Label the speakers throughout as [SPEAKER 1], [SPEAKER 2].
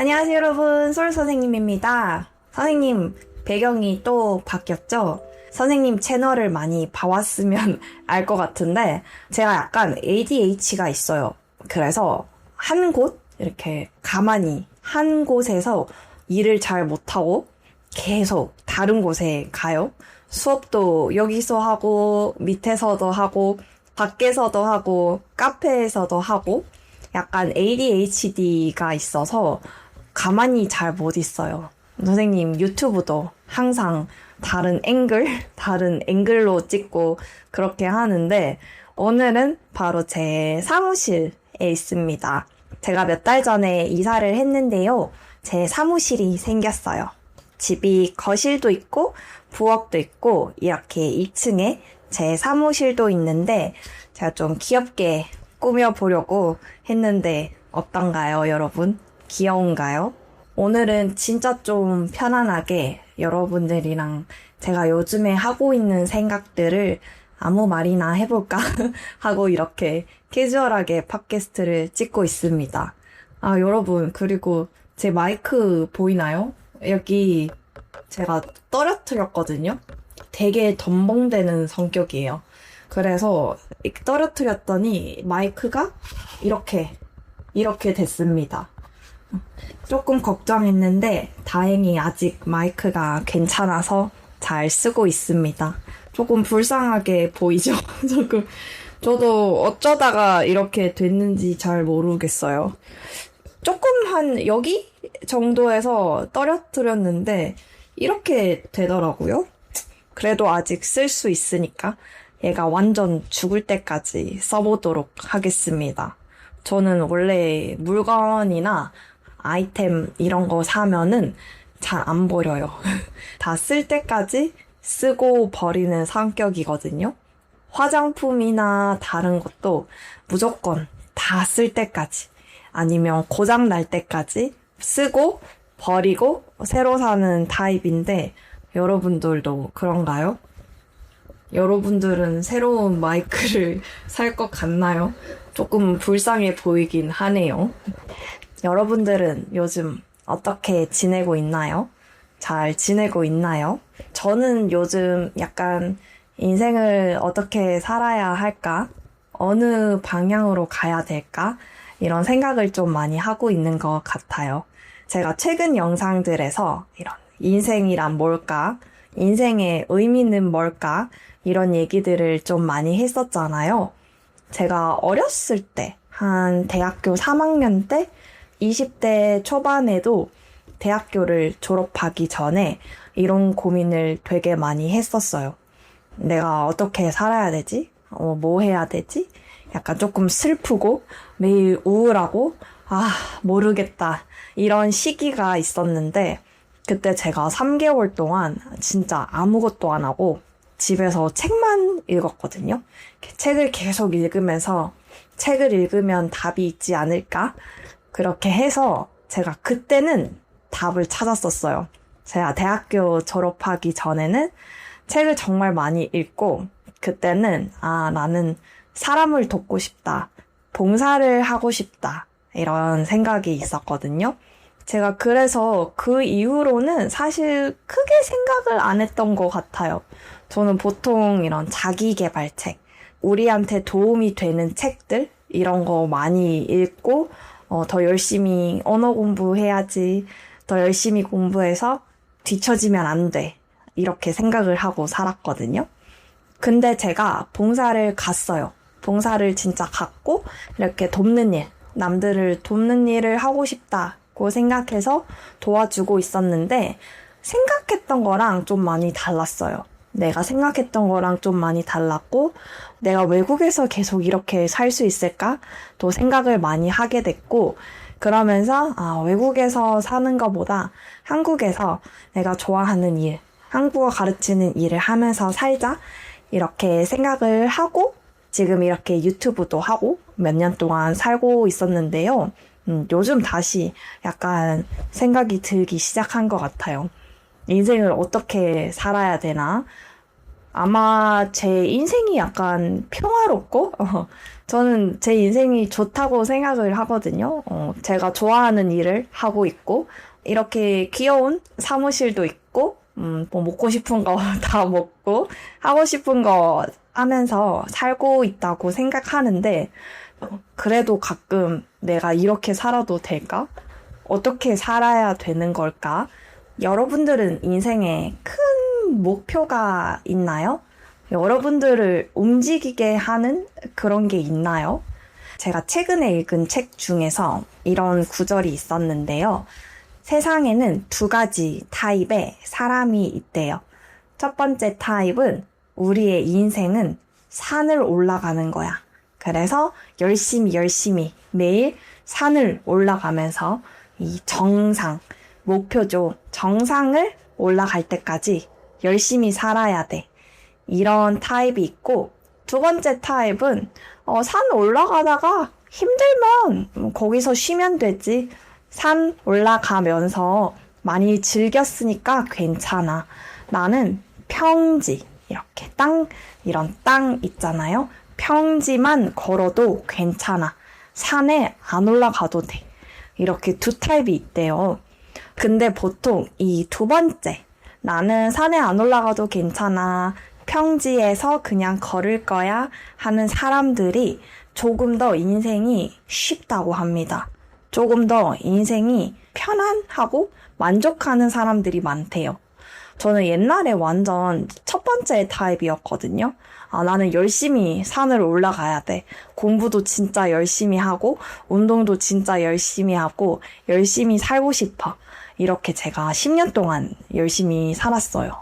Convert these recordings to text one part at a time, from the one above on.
[SPEAKER 1] 안녕하세요 여러분, 솔 선생님입니다. 선생님 배경이 또 바뀌었죠? 선생님 채널을 많이 봐왔으면 알 것 같은데 제가 약간 ADH가 있어요. 그래서 한 곳 이렇게 가만히 한 곳에서 일을 잘 못하고 계속 다른 곳에 가요. 수업도 여기서 하고 밑에서도 하고 밖에서도 하고 카페에서도 하고 약간 ADHD가 있어서 가만히 잘 못 있어요. 선생님 유튜브도 항상 다른 앵글로 찍고 그렇게 하는데 오늘은 바로 제 사무실에 있습니다. 제가 몇 달 전에 이사를 했는데요. 제 사무실이 생겼어요. 집이 거실도 있고 부엌도 있고 이렇게 2층에 제 사무실도 있는데 제가 좀 귀엽게 꾸며보려고 했는데 어떤가요, 여러분? 귀여운가요? 오늘은 진짜 좀 편안하게 여러분들이랑 제가 요즘에 하고 있는 생각들을 아무 말이나 해볼까 하고 이렇게 캐주얼하게 팟캐스트를 찍고 있습니다. 아, 여러분, 그리고 제 마이크 보이나요? 여기 제가 떨어뜨렸거든요? 되게 덤벙대는 성격이에요. 그래서 떨어뜨렸더니 마이크가 이렇게 됐습니다. 조금 걱정했는데 다행히 아직 마이크가 괜찮아서 잘 쓰고 있습니다. 조금 불쌍하게 보이죠? 저도 어쩌다가 이렇게 됐는지 잘 모르겠어요. 조금 한 여기 정도에서 떨어뜨렸는데 이렇게 되더라고요. 그래도 아직 쓸 수 있으니까 얘가 완전 죽을 때까지 써보도록 하겠습니다. 저는 원래 물건이나 아이템 이런 거 사면은 잘 안 버려요. 다 쓸 때까지 쓰고 버리는 성격이거든요. 화장품이나 다른 것도 무조건 다 쓸 때까지 아니면 고장 날 때까지 쓰고 버리고 새로 사는 타입인데 여러분들도 그런가요? 여러분들은 새로운 마이크를 살 것 같나요? 조금 불쌍해 보이긴 하네요. 여러분들은 요즘 어떻게 지내고 있나요? 잘 지내고 있나요? 저는 요즘 약간 인생을 어떻게 살아야 할까? 어느 방향으로 가야 될까? 이런 생각을 좀 많이 하고 있는 것 같아요. 제가 최근 영상들에서 이런 인생이란 뭘까? 인생의 의미는 뭘까? 이런 얘기들을 좀 많이 했었잖아요. 제가 어렸을 때, 한 대학교 3학년 때, 20대 초반에도 대학교를 졸업하기 전에 이런 고민을 되게 많이 했었어요. 내가 어떻게 살아야 되지? 뭐 해야 되지? 약간 조금 슬프고 매일 우울하고 모르겠다. 이런 시기가 있었는데 그때 제가 3개월 동안 진짜 아무것도 안 하고 집에서 책만 읽었거든요. 책을 계속 읽으면서 책을 읽으면 답이 있지 않을까? 그렇게 해서 제가 그때는 답을 찾았었어요. 제가 대학교 졸업하기 전에는 책을 정말 많이 읽고 그때는 나는 사람을 돕고 싶다. 봉사를 하고 싶다. 이런 생각이 있었거든요. 제가 그래서 그 이후로는 사실 크게 생각을 안 했던 것 같아요. 저는 보통 이런 자기계발책, 우리한테 도움이 되는 책들 이런 거 많이 읽고 더 열심히 언어 공부해야지, 더 열심히 공부해서 뒤처지면 안 돼. 이렇게 생각을 하고 살았거든요. 근데 제가 봉사를 갔어요. 봉사를 진짜 갔고 이렇게 돕는 일, 남들을 돕는 일을 하고 싶다고 생각해서 도와주고 있었는데 생각했던 거랑 좀 많이 달랐어요. 내가 생각했던 거랑 좀 많이 달랐고 내가 외국에서 계속 이렇게 살 수 있을까? 또 생각을 많이 하게 됐고 그러면서 외국에서 사는 것보다 한국에서 내가 좋아하는 일, 한국어 가르치는 일을 하면서 살자 이렇게 생각을 하고 지금 이렇게 유튜브도 하고 몇 년 동안 살고 있었는데요. 요즘 다시 약간 생각이 들기 시작한 것 같아요. 인생을 어떻게 살아야 되나? 아마 제 인생이 약간 평화롭고, 저는 제 인생이 좋다고 생각을 하거든요. 제가 좋아하는 일을 하고 있고, 이렇게 귀여운 사무실도 있고, 뭐 먹고 싶은 거 다 먹고, 하고 싶은 거 하면서 살고 있다고 생각하는데, 그래도 가끔 내가 이렇게 살아도 될까? 어떻게 살아야 되는 걸까? 여러분들은 인생에 큰 목표가 있나요? 여러분들을 움직이게 하는 그런 게 있나요? 제가 최근에 읽은 책 중에서 이런 구절이 있었는데요. 세상에는 두 가지 타입의 사람이 있대요. 첫 번째 타입은 우리의 인생은 산을 올라가는 거야. 그래서 열심히 매일 산을 올라가면서 이 정상, 목표죠. 정상을 올라갈 때까지 열심히 살아야 돼. 이런 타입이 있고, 두 번째 타입은 산 올라가다가 힘들면 거기서 쉬면 되지. 산 올라가면서 많이 즐겼으니까 괜찮아. 나는 평지, 이렇게 이런 땅 있잖아요. 평지만 걸어도 괜찮아. 산에 안 올라가도 돼. 이렇게 두 타입이 있대요. 근데 보통 이 두 번째, 나는 산에 안 올라가도 괜찮아. 평지에서 그냥 걸을 거야 하는 사람들이 조금 더 인생이 쉽다고 합니다. 조금 더 인생이 편안하고 만족하는 사람들이 많대요. 저는 옛날에 완전 첫 번째 타입이었거든요. 나는 열심히 산을 올라가야 돼. 공부도 진짜 열심히 하고, 운동도 진짜 열심히 하고, 열심히 살고 싶어. 이렇게 제가 10년 동안 열심히 살았어요.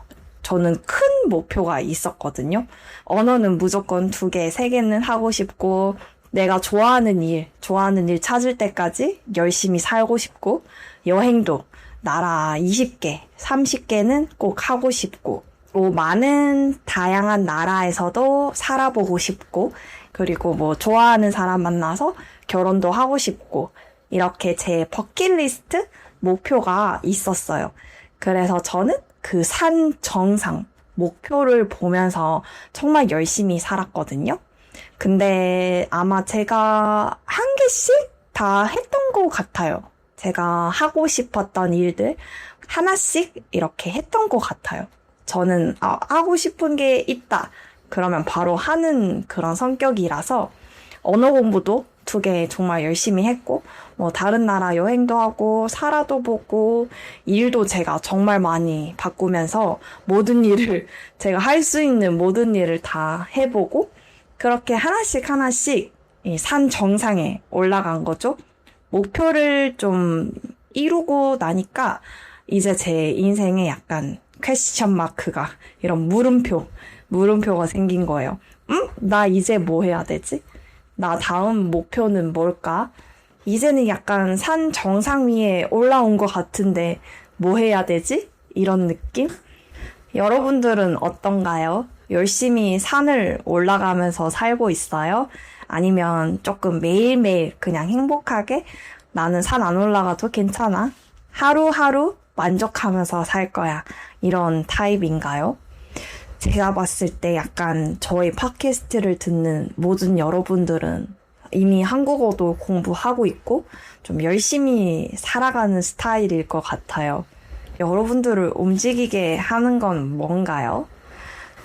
[SPEAKER 1] 저는 큰 목표가 있었거든요. 언어는 무조건 2개, 3개는 하고 싶고, 내가 좋아하는 일 찾을 때까지 열심히 살고 싶고, 여행도 나라 20개, 30개는 꼭 하고 싶고, 뭐 많은 다양한 나라에서도 살아보고 싶고, 그리고 뭐 좋아하는 사람 만나서 결혼도 하고 싶고, 이렇게 제 버킷리스트 목표가 있었어요. 그래서 저는 그 산 정상 목표를 보면서 정말 열심히 살았거든요. 근데 아마 제가 한 개씩 다 했던 것 같아요. 제가 하고 싶었던 일들 하나씩 이렇게 했던 것 같아요. 저는 하고 싶은 게 있다. 그러면 바로 하는 그런 성격이라서 언어 공부도 2개 정말 열심히 했고, 뭐 다른 나라 여행도 하고 살아도 보고 일도 제가 정말 많이 바꾸면서 모든 일을 제가 할 수 있는 모든 일을 다 해보고 그렇게 하나씩 이 산 정상에 올라간 거죠. 목표를 좀 이루고 나니까 이제 제 인생에 약간 퀘스천 마크가 이런 물음표가 생긴 거예요. 나 이제 뭐 해야 되지? 나 다음 목표는 뭘까? 이제는 약간 산 정상 위에 올라온 것 같은데 뭐 해야 되지? 이런 느낌? 여러분들은 어떤가요? 열심히 산을 올라가면서 살고 있어요? 아니면 조금 매일매일 그냥 행복하게 나는 산 안 올라가도 괜찮아. 하루하루 만족하면서 살 거야. 이런 타입인가요? 제가 봤을 때 약간 저의 팟캐스트를 듣는 모든 여러분들은 이미 한국어도 공부하고 있고 좀 열심히 살아가는 스타일일 것 같아요. 여러분들을 움직이게 하는 건 뭔가요?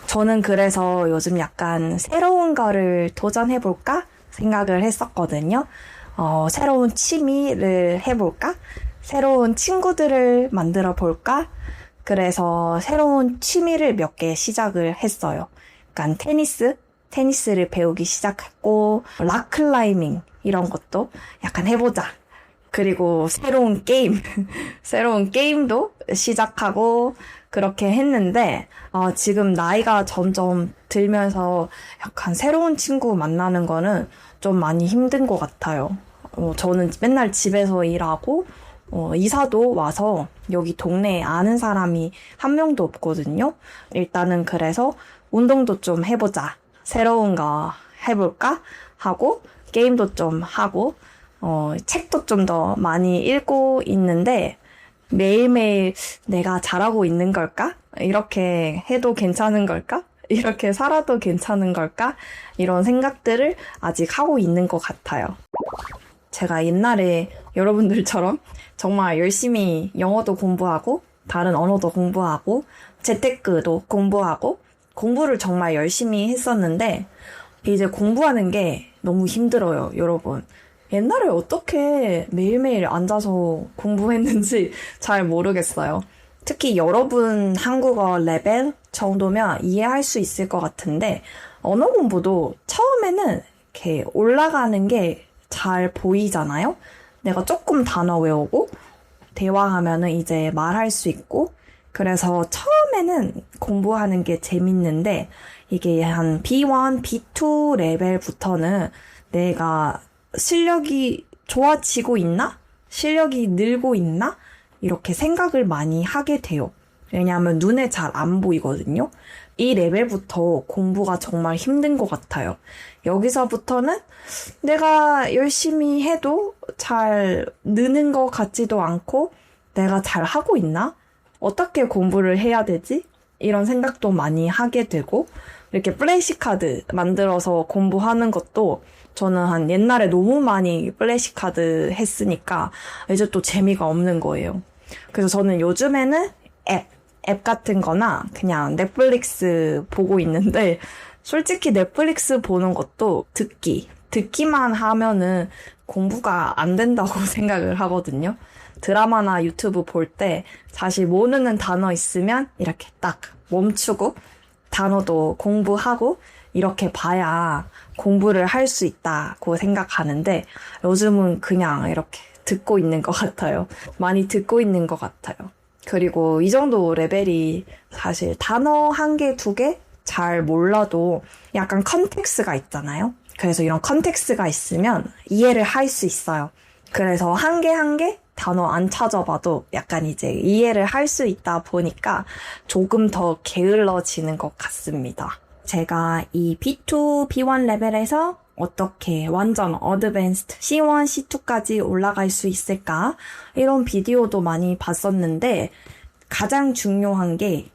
[SPEAKER 1] 저는 그래서 요즘 약간 새로운 거를 도전해볼까 생각을 했었거든요. 새로운 취미를 해볼까? 새로운 친구들을 만들어 볼까? 그래서 새로운 취미를 몇 개 시작을 했어요. 약간 테니스를 배우기 시작했고, 락클라이밍 이런 것도 약간 해보자. 그리고 새로운 게임도 시작하고 그렇게 했는데 지금 나이가 점점 들면서 약간 새로운 친구 만나는 거는 좀 많이 힘든 것 같아요. 저는 맨날 집에서 일하고 이사도 와서 여기 동네에 아는 사람이 한 명도 없거든요. 일단은 그래서 운동도 좀 해보자. 새로운 거 해볼까? 하고 게임도 좀 하고 책도 좀 더 많이 읽고 있는데 매일매일 내가 잘하고 있는 걸까? 이렇게 해도 괜찮은 걸까? 이렇게 살아도 괜찮은 걸까? 이런 생각들을 아직 하고 있는 것 같아요. 제가 옛날에 여러분들처럼 정말 열심히 영어도 공부하고 다른 언어도 공부하고 재테크도 공부하고 공부를 정말 열심히 했었는데 이제 공부하는 게 너무 힘들어요, 여러분. 옛날에 어떻게 매일매일 앉아서 공부했는지 잘 모르겠어요. 특히 여러분 한국어 레벨 정도면 이해할 수 있을 것 같은데 언어 공부도 처음에는 이렇게 올라가는 게 잘 보이잖아요? 내가 조금 단어 외우고 대화하면은 이제 말할 수 있고 그래서 처음에는 공부하는 게 재밌는데 이게 한 B1, B2 레벨부터는 내가 실력이 좋아지고 있나? 실력이 늘고 있나? 이렇게 생각을 많이 하게 돼요. 왜냐하면 눈에 잘 안 보이거든요. 이 레벨부터 공부가 정말 힘든 것 같아요. 여기서부터는 내가 열심히 해도 잘 느는 것 같지도 않고 내가 잘 하고 있나? 어떻게 공부를 해야 되지? 이런 생각도 많이 하게 되고 이렇게 플래시카드 만들어서 공부하는 것도 저는 한 옛날에 너무 많이 플래시카드 했으니까 이제 또 재미가 없는 거예요. 그래서 저는 요즘에는 앱 같은 거나 그냥 넷플릭스 보고 있는데 솔직히 넷플릭스 보는 것도 듣기만 하면은 공부가 안 된다고 생각을 하거든요. 드라마나 유튜브 볼 때 사실 모르는 단어 있으면 이렇게 딱 멈추고 단어도 공부하고 이렇게 봐야 공부를 할 수 있다고 생각하는데 요즘은 그냥 이렇게 듣고 있는 것 같아요. 많이 듣고 있는 것 같아요. 그리고 이 정도 레벨이 사실 단어 한 개, 두 개 잘 몰라도 약간 컨텍스가 있잖아요. 그래서 이런 컨텍스가 있으면 이해를 할 수 있어요. 그래서 한 개 한 개 단어 안 찾아봐도 약간 이제 이해를 할 수 있다 보니까 조금 더 게을러지는 것 같습니다. 제가 이 B2, B1 레벨에서 어떻게 완전 어드밴스드 C1, C2까지 올라갈 수 있을까? 이런 비디오도 많이 봤었는데 가장 중요한 게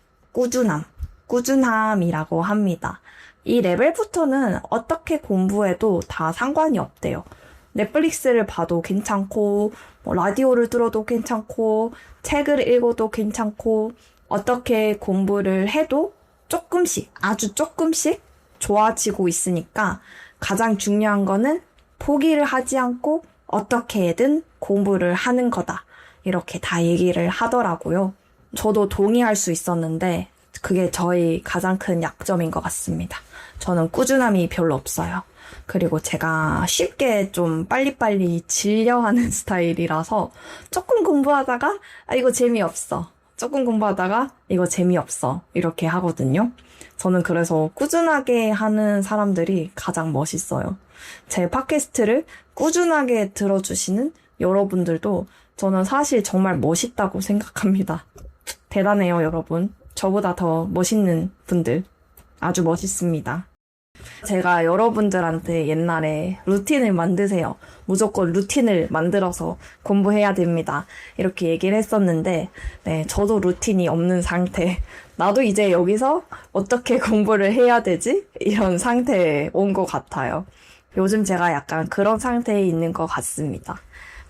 [SPEAKER 1] 꾸준함이라고 합니다. 이 레벨부터는 어떻게 공부해도 다 상관이 없대요. 넷플릭스를 봐도 괜찮고 라디오를 들어도 괜찮고 책을 읽어도 괜찮고 어떻게 공부를 해도 조금씩 아주 조금씩 좋아지고 있으니까 가장 중요한 거는 포기를 하지 않고 어떻게든 공부를 하는 거다. 이렇게 다 얘기를 하더라고요. 저도 동의할 수 있었는데 그게 저의 가장 큰 약점인 것 같습니다. 저는 꾸준함이 별로 없어요. 그리고 제가 쉽게 좀 빨리빨리 질려하는 스타일이라서 조금 공부하다가 이거 재미없어. 조금 공부하다가 이거 재미없어. 이렇게 하거든요. 저는 그래서 꾸준하게 하는 사람들이 가장 멋있어요. 제 팟캐스트를 꾸준하게 들어주시는 여러분들도 저는 사실 정말 멋있다고 생각합니다. 대단해요, 여러분. 저보다 더 멋있는 분들. 아주 멋있습니다. 제가 여러분들한테 옛날에 루틴을 만드세요. 무조건 루틴을 만들어서 공부해야 됩니다. 이렇게 얘기를 했었는데, 네, 저도 루틴이 없는 상태. 나도 이제 여기서 어떻게 공부를 해야 되지? 이런 상태에 온 것 같아요. 요즘 제가 약간 그런 상태에 있는 것 같습니다.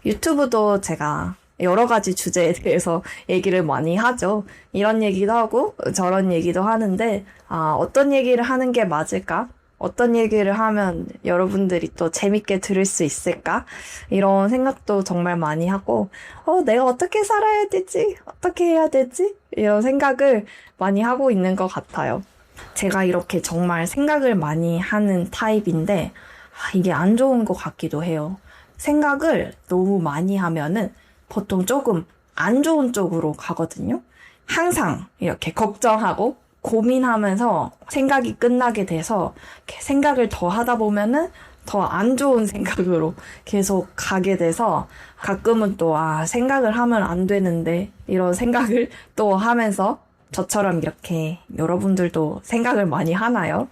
[SPEAKER 1] 유튜브도 제가 여러 가지 주제에 대해서 얘기를 많이 하죠. 이런 얘기도 하고 저런 얘기도 하는데 어떤 얘기를 하는 게 맞을까? 어떤 얘기를 하면 여러분들이 또 재밌게 들을 수 있을까? 이런 생각도 정말 많이 하고 내가 어떻게 살아야 되지? 어떻게 해야 되지? 이런 생각을 많이 하고 있는 것 같아요. 제가 이렇게 정말 생각을 많이 하는 타입인데 이게 안 좋은 것 같기도 해요. 생각을 너무 많이 하면은 보통 조금 안 좋은 쪽으로 가거든요. 항상 이렇게 걱정하고 고민하면서 생각이 끝나게 돼서 생각을 더 하다 보면은 더 안 좋은 생각으로 계속 가게 돼서 가끔은 또 생각을 하면 안 되는데 이런 생각을 또 하면서 저처럼 이렇게 여러분들도 생각을 많이 하나요?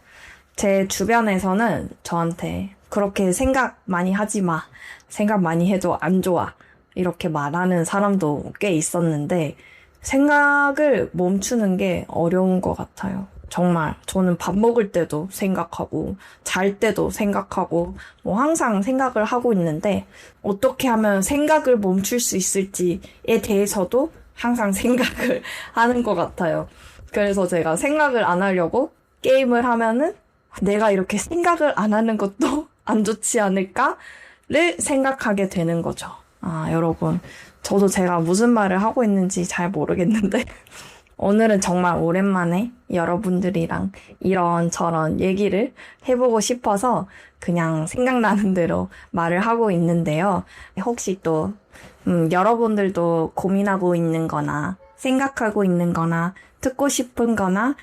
[SPEAKER 1] 제 주변에서는 저한테 그렇게 생각 많이 하지 마. 생각 많이 해도 안 좋아. 이렇게 말하는 사람도 꽤 있었는데 생각을 멈추는 게 어려운 것 같아요. 정말 저는 밥 먹을 때도 생각하고 잘 때도 생각하고 뭐 항상 생각을 하고 있는데 어떻게 하면 생각을 멈출 수 있을지에 대해서도 항상 생각을 하는 것 같아요. 그래서 제가 생각을 안 하려고 게임을 하면은 내가 이렇게 생각을 안 하는 것도 안 좋지 않을까를 생각하게 되는 거죠. 아, 여러분. 저도 제가 무슨 말을 하고 있는지 잘 모르겠는데 오늘은 정말 오랜만에 여러분들이랑 이런저런 얘기를 해보고 싶어서 그냥 생각나는 대로 말을 하고 있는데요. 혹시 또 여러분들도 고민하고 있는 거나 생각하고 있는 거나 듣고 싶은 거나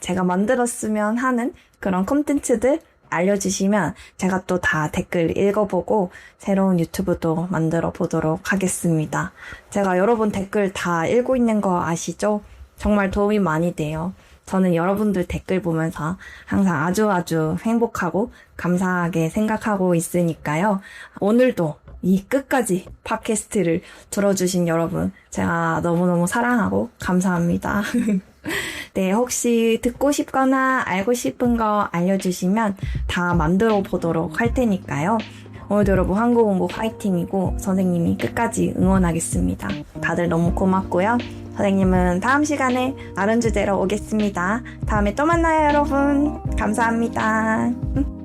[SPEAKER 1] 제가 만들었으면 하는 그런 콘텐츠들 알려주시면 제가 또 다 댓글 읽어보고 새로운 유튜브도 만들어 보도록 하겠습니다. 제가 여러분 댓글 다 읽고 있는 거 아시죠? 정말 도움이 많이 돼요. 저는 여러분들 댓글 보면서 항상 아주 행복하고 감사하게 생각하고 있으니까요. 오늘도 이 끝까지 팟캐스트를 들어주신 여러분 제가 너무너무 사랑하고 감사합니다. 네, 혹시 듣고 싶거나 알고 싶은 거 알려주시면 다 만들어 보도록 할 테니까요. 오늘도 여러분 한국 공부 화이팅이고 선생님이 끝까지 응원하겠습니다. 다들 너무 고맙고요. 선생님은 다음 시간에 다른 주제로 오겠습니다. 다음에 또 만나요, 여러분. 감사합니다.